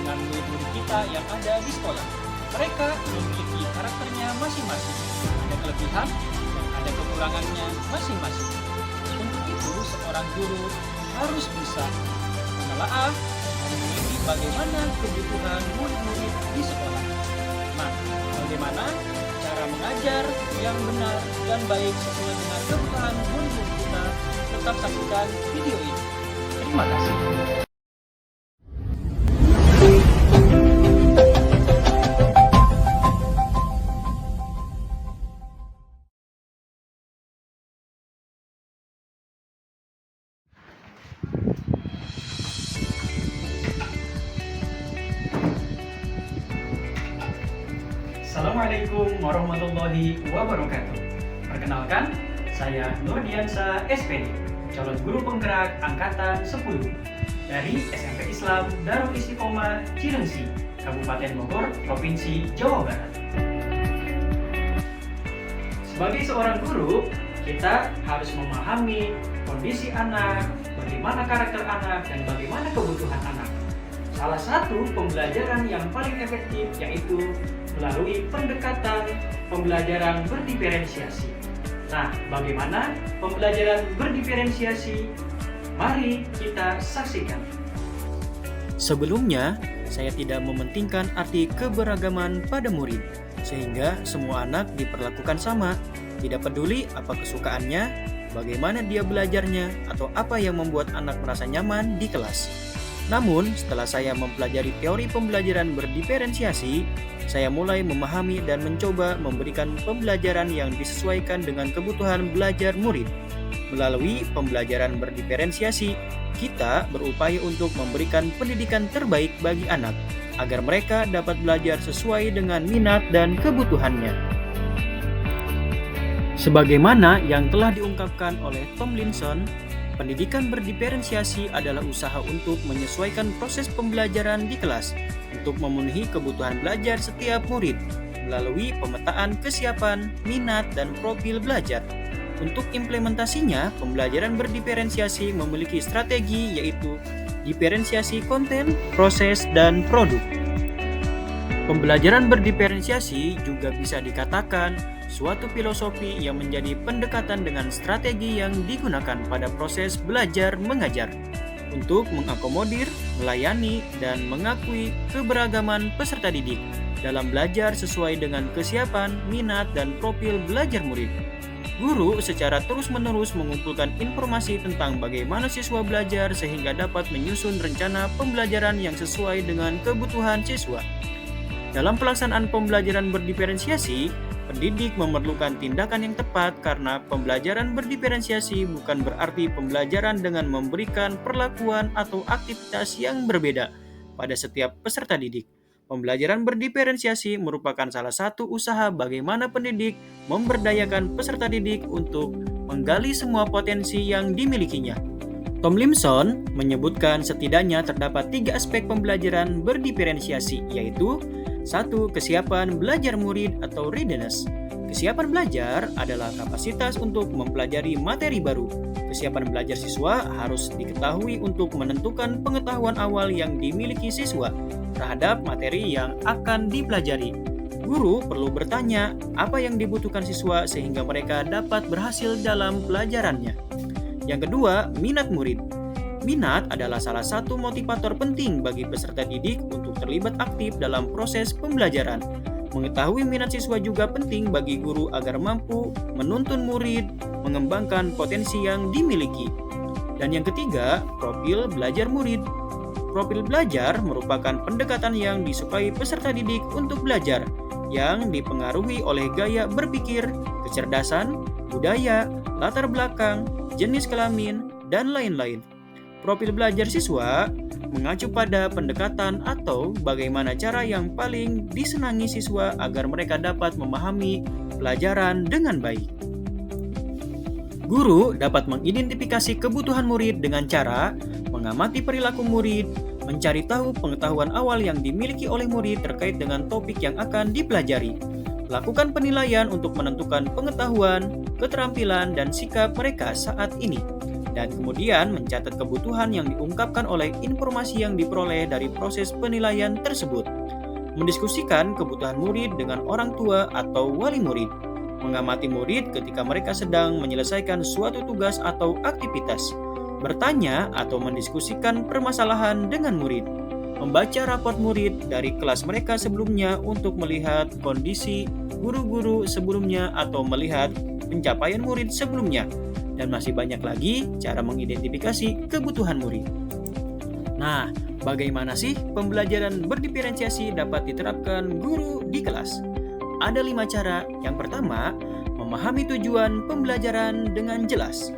dengan murid-murid kita yang ada di sekolah. Mereka memiliki karakternya masing-masing, ada kelebihan dan ada kekurangannya masing-masing. Untuk itu, seorang guru harus bisa menelaah dan meneliti bagaimana kebutuhan murid-murid di sekolah. Nah, bagaimana cara mengajar yang benar dan baik sesuai dengan kebutuhan murid-murid kita? Tetap saksikan video ini. Terima kasih. Assalamualaikum warahmatullahi wabarakatuh. Perkenalkan, saya Nurdiansa SPD, calon guru penggerak angkatan 10 dari SMP Islam Darul Istiqomah Cilengsi, Kabupaten Bogor, Provinsi Jawa Barat. Sebagai seorang guru, kita harus memahami kondisi anak, bagaimana karakter anak, dan bagaimana kebutuhan anak. Salah satu pembelajaran yang paling efektif yaitu melalui pendekatan pembelajaran berdiferensiasi. Nah, bagaimana pembelajaran berdiferensiasi? Mari kita saksikan. Sebelumnya, saya tidak mementingkan arti keberagaman pada murid, sehingga semua anak diperlakukan sama, tidak peduli apa kesukaannya, bagaimana dia belajarnya, atau apa yang membuat anak merasa nyaman di kelas. Namun, setelah saya mempelajari teori pembelajaran berdiferensiasi, saya mulai memahami dan mencoba memberikan pembelajaran yang disesuaikan dengan kebutuhan belajar murid. Melalui pembelajaran berdiferensiasi, kita berupaya untuk memberikan pendidikan terbaik bagi anak, agar mereka dapat belajar sesuai dengan minat dan kebutuhannya. Sebagaimana yang telah diungkapkan oleh Tomlinson, pendidikan berdiferensiasi adalah usaha untuk menyesuaikan proses pembelajaran di kelas untuk memenuhi kebutuhan belajar setiap murid melalui pemetaan kesiapan, minat, dan profil belajar. Untuk implementasinya, pembelajaran berdiferensiasi memiliki strategi yaitu diferensiasi konten, proses, dan produk. Pembelajaran berdiferensiasi juga bisa dikatakan suatu filosofi yang menjadi pendekatan dengan strategi yang digunakan pada proses belajar mengajar untuk mengakomodir, melayani, dan mengakui keberagaman peserta didik dalam belajar sesuai dengan kesiapan, minat, dan profil belajar murid. Guru secara terus-menerus mengumpulkan informasi tentang bagaimana siswa belajar sehingga dapat menyusun rencana pembelajaran yang sesuai dengan kebutuhan siswa. Dalam pelaksanaan pembelajaran berdiferensiasi, pendidik memerlukan tindakan yang tepat karena pembelajaran berdiferensiasi bukan berarti pembelajaran dengan memberikan perlakuan atau aktivitas yang berbeda pada setiap peserta didik. Pembelajaran berdiferensiasi merupakan salah satu usaha bagaimana pendidik memberdayakan peserta didik untuk menggali semua potensi yang dimilikinya. Tomlinson menyebutkan setidaknya terdapat 3 aspek pembelajaran berdiferensiasi, yaitu 1. Kesiapan belajar murid atau readiness. Kesiapan belajar adalah kapasitas untuk mempelajari materi baru. Kesiapan belajar siswa harus diketahui untuk menentukan pengetahuan awal yang dimiliki siswa terhadap materi yang akan dipelajari. Guru perlu bertanya apa yang dibutuhkan siswa sehingga mereka dapat berhasil dalam pelajarannya. Yang kedua, minat murid. Minat adalah salah satu motivator penting bagi peserta didik untuk terlibat aktif dalam proses pembelajaran. Mengetahui minat siswa juga penting bagi guru agar mampu menuntun murid, mengembangkan potensi yang dimiliki. Dan yang ketiga, profil belajar murid. Profil belajar merupakan pendekatan yang disukai peserta didik untuk belajar, yang dipengaruhi oleh gaya berpikir, kecerdasan, budaya, latar belakang, jenis kelamin, dan lain-lain. Profil belajar siswa mengacu pada pendekatan atau bagaimana cara yang paling disenangi siswa agar mereka dapat memahami pelajaran dengan baik. Guru dapat mengidentifikasi kebutuhan murid dengan cara mengamati perilaku murid, mencari tahu pengetahuan awal yang dimiliki oleh murid terkait dengan topik yang akan dipelajari, lakukan penilaian untuk menentukan pengetahuan, keterampilan, dan sikap mereka saat ini. dan kemudian mencatat kebutuhan yang diungkapkan oleh informasi yang diperoleh dari proses penilaian tersebut. Mendiskusikan kebutuhan murid dengan orang tua atau wali murid. Mengamati murid ketika mereka sedang menyelesaikan suatu tugas atau aktivitas. Bertanya atau mendiskusikan permasalahan dengan murid. Membaca raport murid dari kelas mereka sebelumnya untuk melihat kondisi guru-guru sebelumnya atau melihat pencapaian murid sebelumnya. Dan masih banyak lagi cara mengidentifikasi kebutuhan murid. Nah, bagaimana sih pembelajaran berdiferensiasi dapat diterapkan guru di kelas? Ada 5 cara. Yang pertama, memahami tujuan pembelajaran dengan jelas.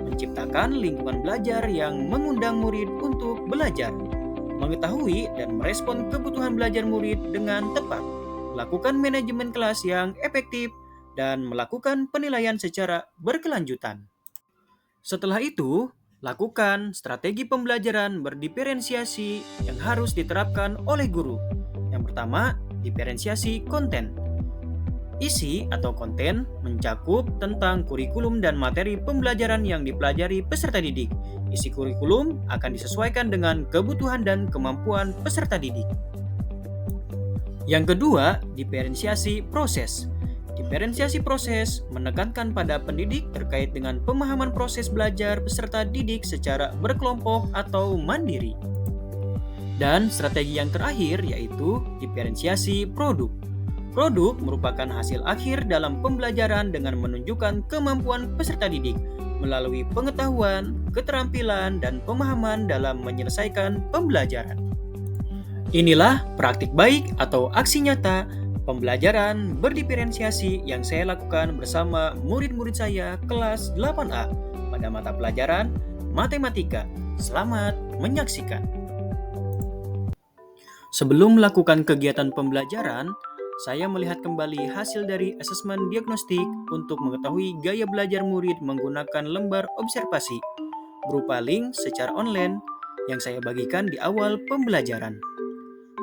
Menciptakan lingkungan belajar yang mengundang murid untuk belajar. Mengetahui dan merespon kebutuhan belajar murid dengan tepat. Lakukan manajemen kelas yang efektif dan melakukan penilaian secara berkelanjutan. Setelah itu, lakukan strategi pembelajaran berdiferensiasi yang harus diterapkan oleh guru. Yang pertama, diferensiasi konten. Isi atau konten mencakup tentang kurikulum dan materi pembelajaran yang dipelajari peserta didik. Isi kurikulum akan disesuaikan dengan kebutuhan dan kemampuan peserta didik. Yang kedua, diferensiasi proses. Diferensiasi proses menekankan pada pendidik terkait dengan pemahaman proses belajar peserta didik secara berkelompok atau mandiri. Dan strategi yang terakhir yaitu diferensiasi produk. Produk merupakan hasil akhir dalam pembelajaran dengan menunjukkan kemampuan peserta didik melalui pengetahuan, keterampilan, dan pemahaman dalam menyelesaikan pembelajaran. Inilah praktik baik atau aksi nyata pembelajaran berdiferensiasi yang saya lakukan bersama murid-murid saya kelas 8A pada mata pelajaran Matematika. Selamat menyaksikan. Sebelum melakukan kegiatan pembelajaran, saya melihat kembali hasil dari asesmen diagnostik untuk mengetahui gaya belajar murid menggunakan lembar observasi berupa link secara online yang saya bagikan di awal pembelajaran.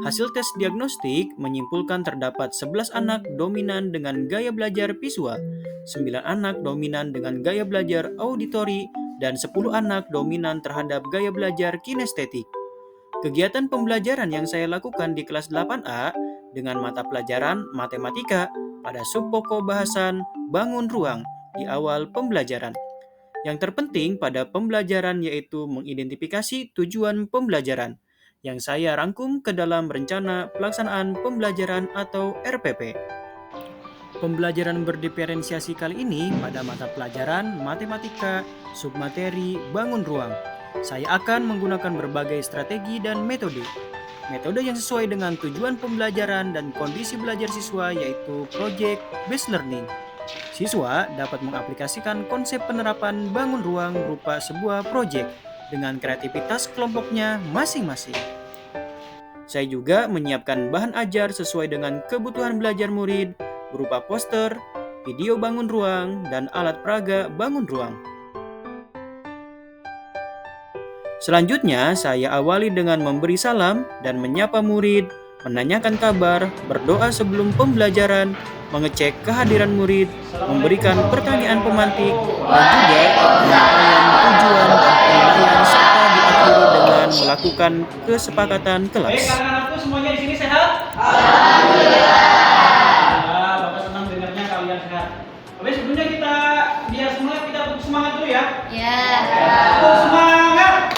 Hasil tes diagnostik menyimpulkan terdapat 11 anak dominan dengan gaya belajar visual, 9 anak dominan dengan gaya belajar auditori, dan 10 anak dominan terhadap gaya belajar kinestetik. Kegiatan pembelajaran yang saya lakukan di kelas 8A dengan mata pelajaran Matematika pada subpokok bahasan Bangun Ruang di awal pembelajaran. Yang terpenting pada pembelajaran yaitu mengidentifikasi tujuan pembelajaran yang saya rangkum ke dalam rencana pelaksanaan pembelajaran atau RPP. Pembelajaran berdiferensiasi kali ini pada mata pelajaran Matematika submateri Bangun Ruang. Saya akan menggunakan berbagai strategi dan metode. Metode yang sesuai dengan tujuan pembelajaran dan kondisi belajar siswa yaitu Project Based Learning. Siswa dapat mengaplikasikan konsep penerapan bangun ruang berupa sebuah proyek dengan kreativitas kelompoknya masing-masing. Saya juga menyiapkan bahan ajar sesuai dengan kebutuhan belajar murid berupa poster, video bangun ruang, dan alat peraga bangun ruang. Selanjutnya, saya awali dengan memberi salam dan menyapa murid, menanyakan kabar, berdoa sebelum pembelajaran, mengecek kehadiran murid, memberikan pertanyaan pemantik, dan juga penyampaian tujuan dan penilaian serta diakhiri dengan melakukan kesepakatan kelas. Baik, anak-anakku semuanya di sini sehat? Alhamdulillah. Bapak senang dengarnya kalian sehat. Oke, sebelumnya biar semuanya kita semangat dulu ya. Ya. Semangat.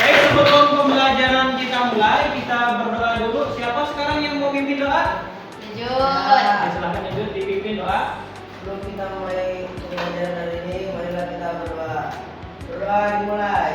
Baik, sebelum pembelajaran kita mulai, kita berdoa dulu. Siapa sekarang yang mau pimpin doa? Silahkan lanjut dipimpin doa. Sebelum kita mulai pembelajaran hari ini, marilah kita berdoa. Berdoa dimulai.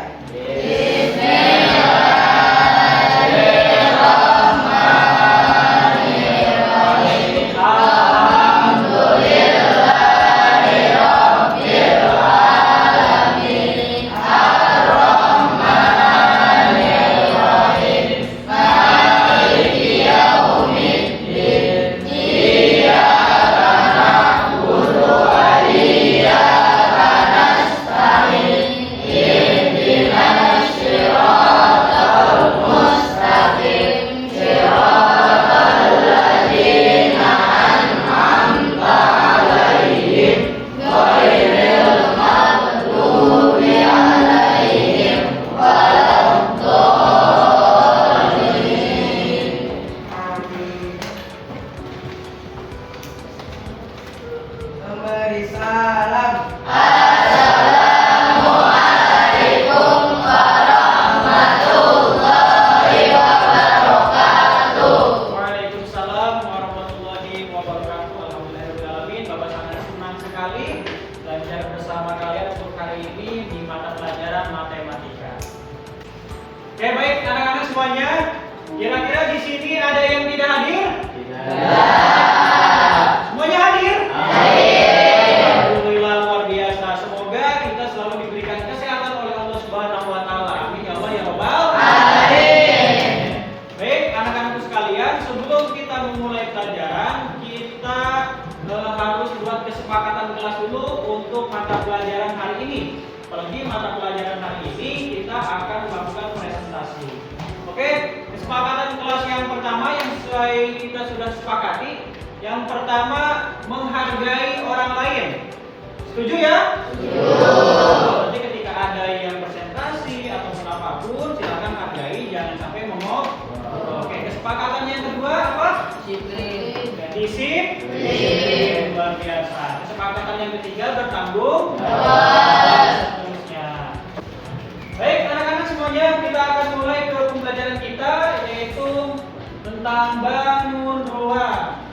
Oke, baik anak-anak semuanya. Kira-kira di sini ada yang tidak hadir? Semuanya hadir? Alhamdulillah, luar biasa. Semoga kita selalu diberikan kesehatan oleh Allah Subhanahu wa taala. Amin ya Allah ya Rabbal alamin. Baik, anak-anakku sekalian, sebelum kita memulai pelajaran, kita harus buat kesepakatan kelas dulu untuk mata pelajaran hari ini. Apalagi mata pelajaran hari ini kita akan melakukan presentasi. Oke, kesepakatan kelas yang pertama yang kita sudah sepakati. Yang pertama, menghargai orang lain. Setuju ya? Setuju. Jadi ketika ada yang presentasi atau apapun, silakan hargai, jangan sampai momok. Oke, kesepakatan yang kedua apa? Disiplin. Disiplin. Luar biasa. Kesepakatan yang ketiga, bertanggung jawab. Seterusnya. Baik, anak-anak semuanya, kita akan mulai ke pembelajaran kita, yaitu tentang bangun ruang.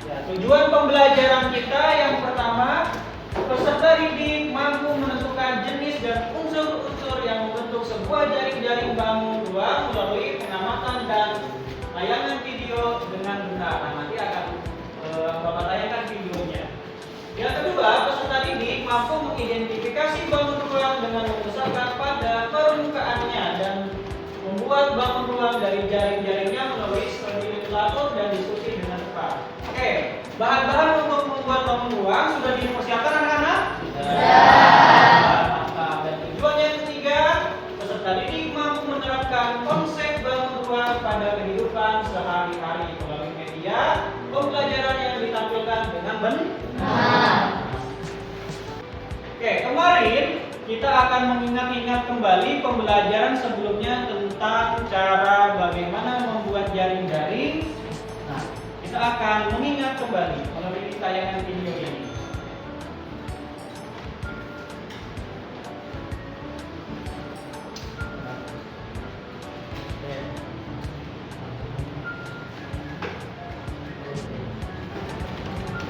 Ya, tujuan pembelajaran kita yang pertama, peserta didik mampu menentukan jenis dan unsur-unsur yang membentuk sebuah jaring-jaring bangun ruang melalui pengamatan dan tayangan video dengan benar. Nah, nanti akan Bapak tayangkan videonya. Yang kedua, peserta didik mampu mengidentifikasi bangun ruang dengan membesarkan pada permukaannya dan membuat bangun ruang dari jaring-jaringnya melalui studi literatur dan diskusi dengan tepat. Oke, bahan-bahan untuk membuat bangun ruang sudah dipersiapkan anak-anak? Mantap. Dan tujuan yang ketiga, peserta didik mampu menerapkan konsep bangun ruang pada kehidupan sehari-hari melalui media pembelajaran yang ditampilkan dengan benar. Oke, kemarin kita akan mengingat-ingat kembali pembelajaran sebelumnya tentang cara bagaimana membuat jaring-jaring. Nah, kita akan mengingat kembali melalui tayangan video ini.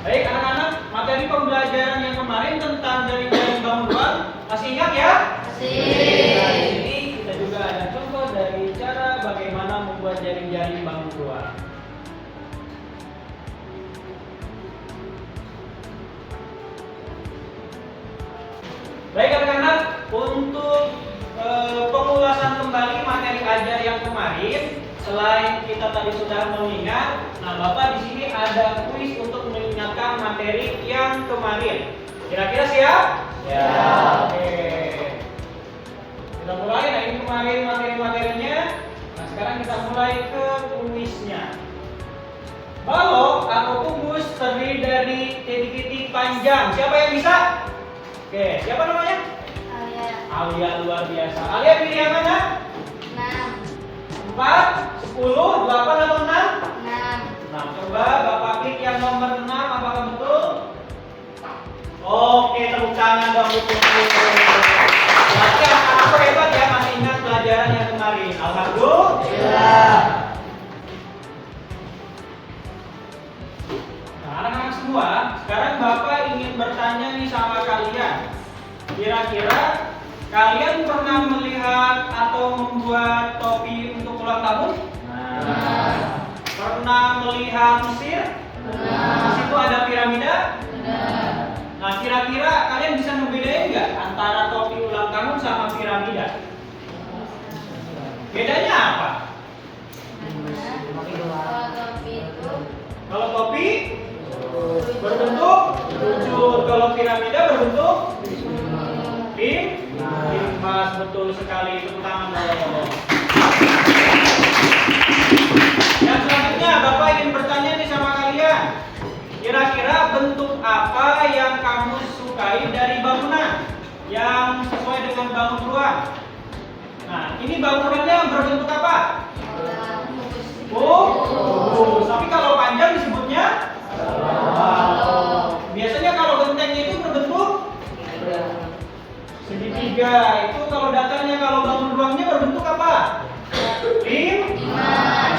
Baik anak-anak, materi pembelajaran yang kemarin tentang jaring-jaring bangun ruang masih ingat ya? Masih. Nah, di sini kita juga ada contoh dari cara bagaimana membuat jaring-jaring bangun ruang. Baik anak-anak, untuk pengulasan kembali materi ajar yang kemarin, selain kita tadi sudah mengingat, nah Bapak di sini ada kuis untuk mengingatkan materi yang kemarin. Kira-kira siap? Ya. Oke. Kita mulai. Nah ini kemarin materi-materinya. Nah sekarang kita mulai ke kuisnya. Balok atau kubus terdiri dari titik-titik panjang. Siapa yang bisa? Oke, siapa namanya? Alia. Alia, luar biasa. Alia pilih yang mana? 6. 4, 10, 8 atau 6? 6. Nah, coba Bapak klik yang nomor 6, apakah betul? Oke, tepuk tangan dong betul. Berarti anak-anak hebat ya, masih ingat pelajaran yang kemarin. Alhamdulillah. Nah, anak-anak semua, sekarang Bapak ingin bertanya nih sama kalian. Kira-kira kalian pernah melihat atau membuat topi untuk ulang tahun? Pernah melihat Mesir? Di situ ada piramida? Nah, kira-kira kalian bisa membedain nggak antara topi ulang tahun sama piramida? Bedanya apa? Kalau topi berbentuk luncur, kalau piramida berbentuk Mas, betul sekali. Tepuk tangan dong. Yang selanjutnya Bapak ingin bertanya nih sama kalian. Kira-kira bentuk apa yang kamu sukai dari bangunan yang sesuai dengan bangun ruang? Nah, ini bangunannya berbentuk apa? Oh, tapi kalau panjang disebutnya? Biasanya kalau gentengnya itu berbentuk segitiga. Itu kalau datanya, kalau bangun ruangnya berbentuk apa? Nah,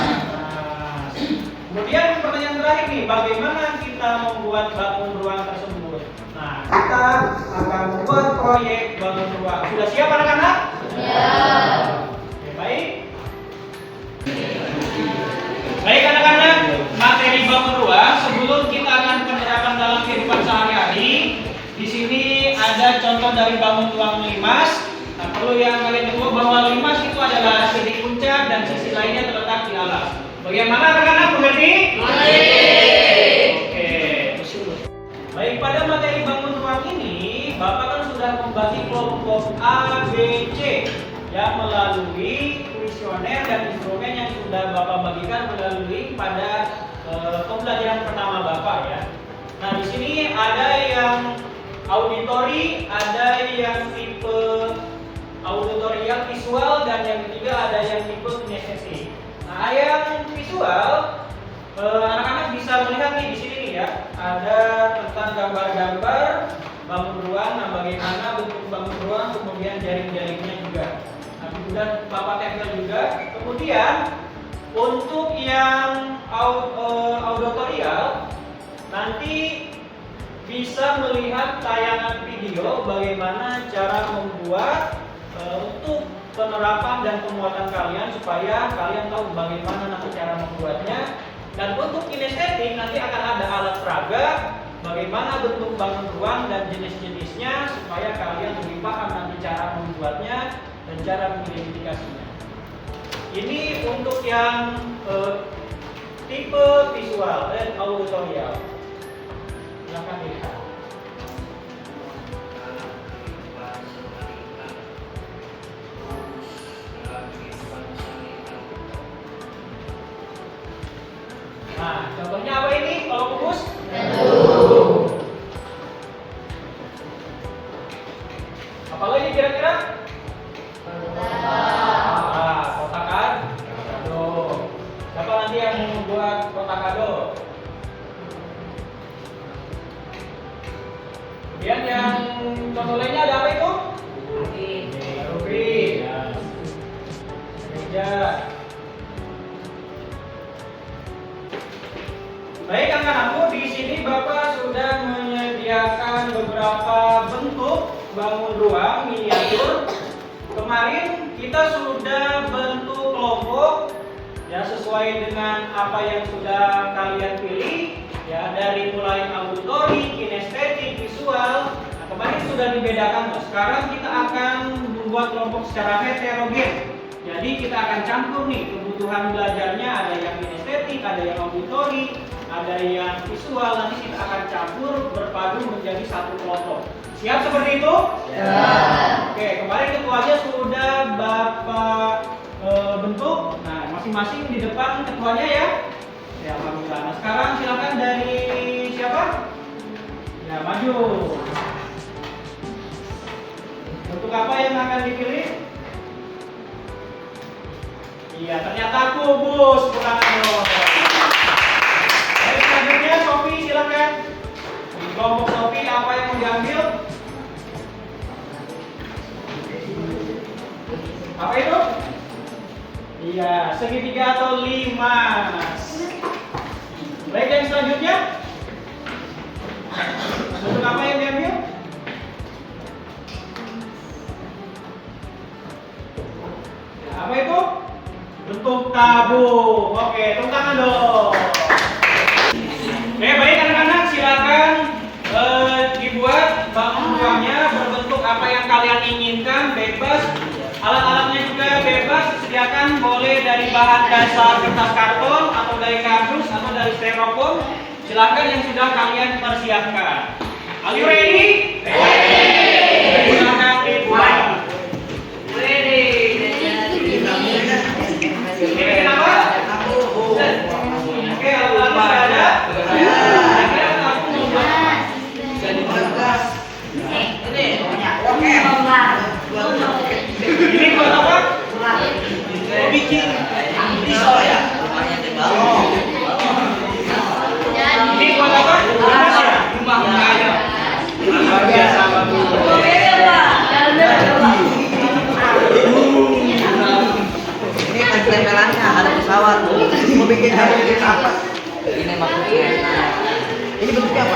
kemudian pertanyaan terakhir nih, bagaimana kita membuat bangun ruang tersebut? Nah, kita akan membuat proyek bangun ruang. Sudah siap anak-anak? Ya. contoh dari bangun ruang limas. Nah, perlu yang kalian tahu bahwa limas itu adalah sisi puncak dan sisi lainnya terletak di alas. Bagaimana rekan-rekan mengerti? Oke. Baik, pada materi bangun ruang ini, Bapak kan sudah membagi kelompok A, B, C yang melalui kuesioner dan instrumen yang sudah Bapak bagikan melalui pada pembelajaran pertama Bapak ya. Nah, di sini ada yang auditori, ada yang tipe auditorial visual, dan yang ketiga ada yang tipe kinestetik. Nah, yang visual anak-anak bisa melihat nih di sini nih ya, ada tentang gambar-gambar bangun ruang, nah bagaimana bentuk bangun ruang, kemudian jaring-jaringnya juga. Nah, kemudian Bapak tempel juga. Kemudian untuk yang auditorial nanti bisa melihat tayangan video bagaimana cara membuat untuk penerapan dan pemuatan kalian supaya kalian tahu bagaimana nanti cara membuatnya. Dan untuk kinestetik nanti akan ada alat peraga, bagaimana bentuk bangun ruang dan jenis-jenisnya supaya kalian lebih paham nanti cara membuatnya dan cara mengidentifikasinya. Ini untuk yang tipe visual dan auditorial. Silakan dilihat. Nah, contohnya apa ini? Kalau kukus? Apalagi kira-kira? Kotakan kado. Siapa nanti yang membuat kotak kado? Kemudian yang contoh lainnya ada apa itu? Rubrik. Meja. Baik anak-anakku, di sini Bapak sudah menyediakan beberapa bentuk bangun ruang miniatur. Kemarin kita sudah bentuk kelompok ya sesuai dengan apa yang sudah kalian pilih ya, dari mulai auditori, kinestetik, visual. Nah, kemarin sudah dibedakan tuh. Sekarang kita akan membuat kelompok secara heterogen. Jadi kita akan campur nih kebutuhan belajarnya, ada yang kinestetik, ada yang auditori, ada yang visual, nanti kita akan campur berpadu menjadi satu kelompok. Siap seperti itu? Ya. Oke, kemarin ketuanya sudah Bapak bentuk. Nah, masing-masing di depan ketuanya ya. Ya, alhamdulillah. Nah, sekarang silakan dari siapa? Ya, maju. Bentuk apa yang akan dipilih? Iya, ternyata kubus, bukan dong. Baik, selanjutnya Sofi silakan. Di kelompok Sofi apa yang mau diambil? Apa itu? Iya, segitiga atau limas. Baik, yang selanjutnya. Bentuk apa yang diambil? Apa itu? Bentuk tabung. Oke, tepuk tangan dong. Oke, baik anak-anak, silakan dibuat bangun ruangnya berbentuk apa yang kalian inginkan, bebas. Alat-alatnya juga bebas, disediakan boleh dari bahan dasar kertas karton atau dari kardus atau dari styrofoam. Silakan yang sudah kalian persiapkan. Are you ready? Ready. Silakan dibuat. Ready. Oke, kenapa? Oke, alat-alat sudah ada. Kira-kira aku mau buat jadi kertas. Ini ini buat apa? Mau bikin pisau ya? Ini buat apa? Kertas ya? Rumah kaya. Luar biasa bagus. Ini tempelannya ada pesawat. Mau bikin apa? Ini maksudnya. Ini bentuknya apa?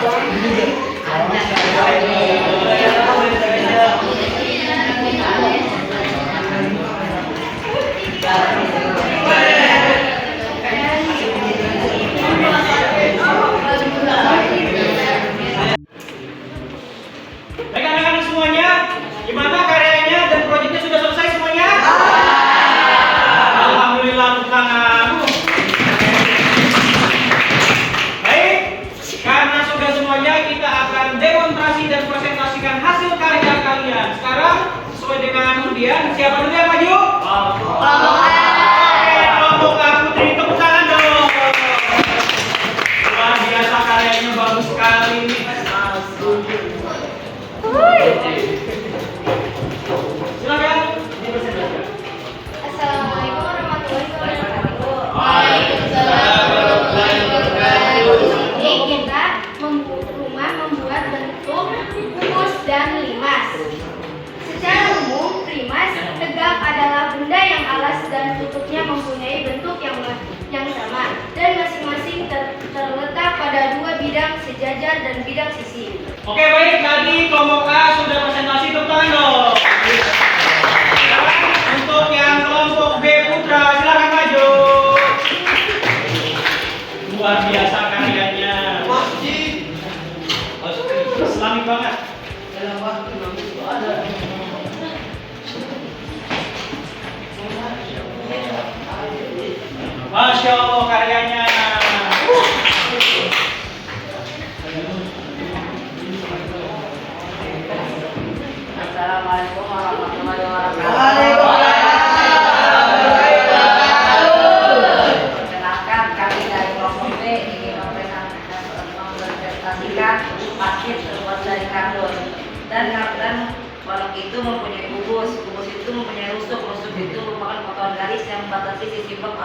Baik anak-anak semuanya, kalian. Siapa dulu yang maju? Kelompok A. Oke, kelompok A Putri, tepuk tangan dong. Luar biasa, karyanya bagus sekali nih. Silakan dipresentasikan. Assalamualaikum warahmatullahi wabarakatuh. Waalaikumsalam warahmatullahi wabarakatuh. Ini kita membuat bentuk kubus dan limas. Secara umum, limas tegak adalah benda yang alas dan tutupnya mempunyai bentuk yang sama dan masing-masing terletak pada dua bidang sejajar dan bidang sisi. Oke, baik, tadi kelompok A sudah presentasi, tepuk tangan dong. Sekarang untuk yang kelompok B Putra, silakan maju. Luar biasa karyanya. Islami banget. Masya Allah karyanya. Assalamualaikum warahmatullahi wabarakatuh. Perkenalkan, kami dari kelompok B ingin mempresentasikan basket terbuat dari kardon. Dan balok itu mempunyai kubus itu mempunyai rusuk itu merupakan potongan garis yang membatasi sisi blok.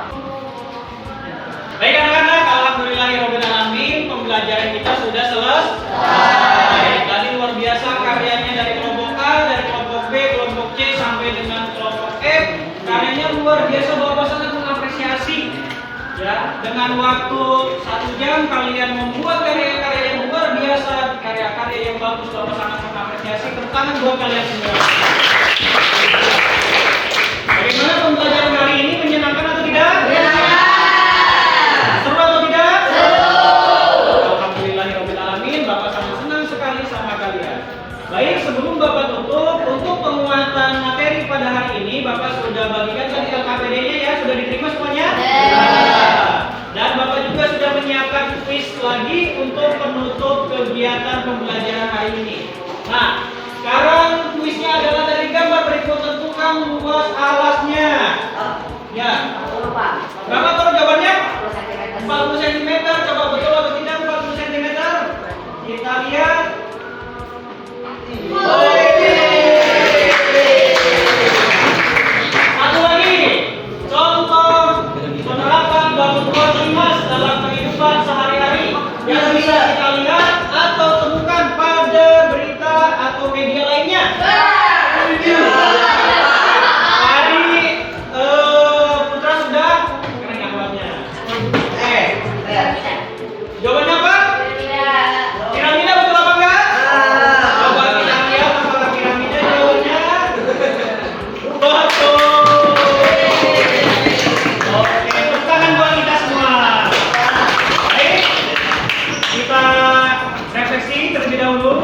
Baik anak-anak, alhamdulillahirobbilalamin, pembelajaran kita sudah selesai. Tadi luar biasa karyanya dari kelompok A, dari kelompok B, kelompok C sampai dengan kelompok F. Karyanya luar biasa, Bapak sangat mengapresiasi. Ya, dengan waktu 1 jam kalian membuat karya-karya yang luar biasa, karya-karya yang bagus. Bapak sangat mengapresiasi. Tepuk tangan buat kalian semua. Bagaimana pembelajaran kali ini, menyenangkan atau tidak? Seru atau tidak? Alhamdulillahirobbilalamin, Bapak sangat senang sekali sama kalian. Baik, sebelum Bapak tutup, untuk penguatan materi pada hari ini, Bapak sudah bagikan tadi LKPD-nya ya, sudah diterima semuanya? Dan Bapak juga sudah menyiapkan kuis lagi untuk penutup kegiatan pembelajaran hari ini. Nah, sekarang kuisnya adalah dari gambar berikut, tentukan luas alasnya. Ya. Berapa tahu jawabannya? 40 cm. Coba betul atau tidak 40 cm? Kita lihat. Satu lagi. Contoh penerapan bangun limas dalam kehidupan sehari-hari yang bisa kita lihat atau temukan pada berita atau media lainnya. Putra sudah? Keren nggak jawabnya? Jawabannya apa? Piramida betul apa enggak? Coba kita lihat apakah piramida jawabannya? Betul. Oke, tepuk tangan buat kita semua. Baik, kita refleksi terlebih dahulu.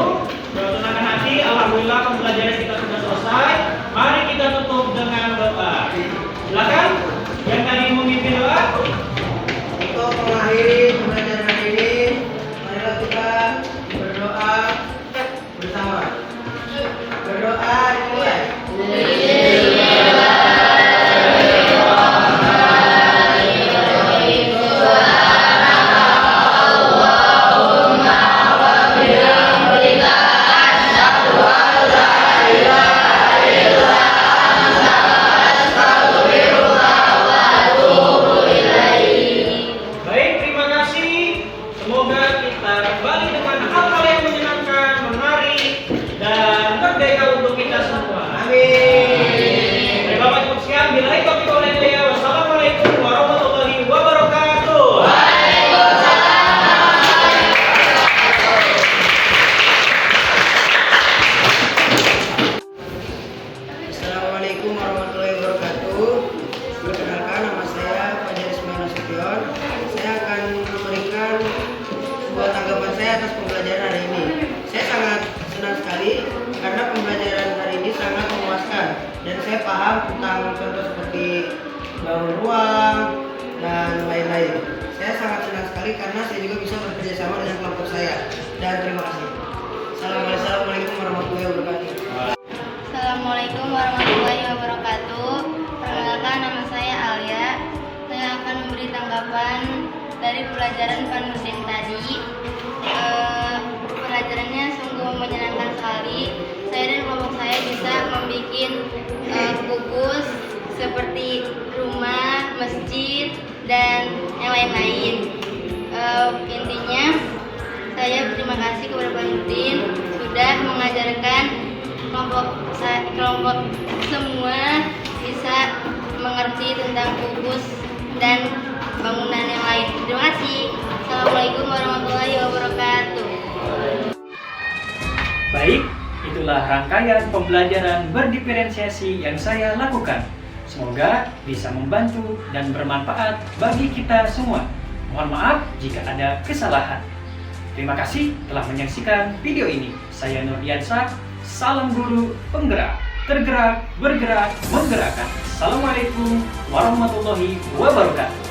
Bertenangkan hati, alhamdulillah pembelajaran kita sudah selesai. Mari kita tutup dengan doa. Silakan yang tadi memimpin doa. Untuk mengakhiri pembelajaran hari ini, marilah kita berdoa bersama. Berdoa dimulai. Baik, terima kasih. Semoga kita kembali dengan hal-hal yang menyenangkan, menarik, dan merdeka untuk kita semua. Amin. Baik, Bapak Ibu sekalian, billahi taufiq wal hidayah. Wassalamualaikum warahmatullahi wabarakatuh. Assalamualaikum warahmatullahi wabarakatuh. Perkenalkan, nama saya Fajar Ismail Nasution. Saya akan memberikan sebuah tanggapan saya atas pembelajaran hari ini. Saya sangat senang sekali karena pembelajaran hari ini sangat memuaskan dan saya paham tentang contoh seperti bangun ruang dan lain-lain. Saya sangat senang sekali karena saya juga bisa bekerja sama dengan kelompok saya. Dan terima kasih. Assalamualaikum warahmatullahi wabarakatuh. Assalamualaikum warahmatullahi wabarakatuh. tanggapan dari pelajaran Pak Nurdin tadi. Pelajarannya sungguh menyenangkan sekali. Saya dan kelompok saya bisa membuat kubus seperti rumah, masjid, dan yang lain-lain. Intinya saya berterima kasih kepada Pak Nurdin sudah mengajarkan kelompok semua bisa mengerti tentang kubus dan bangunan yang lain. Terima kasih. Assalamualaikum warahmatullahi wabarakatuh. Baik, itulah rangkaian pembelajaran berdiferensiasi yang saya lakukan. Semoga bisa membantu dan bermanfaat bagi kita semua. Mohon maaf jika ada kesalahan. Terima kasih telah menyaksikan video ini. Saya Nurdiansyah, salam guru penggerak, tergerak, bergerak, menggerakkan. Assalamualaikum warahmatullahi wabarakatuh.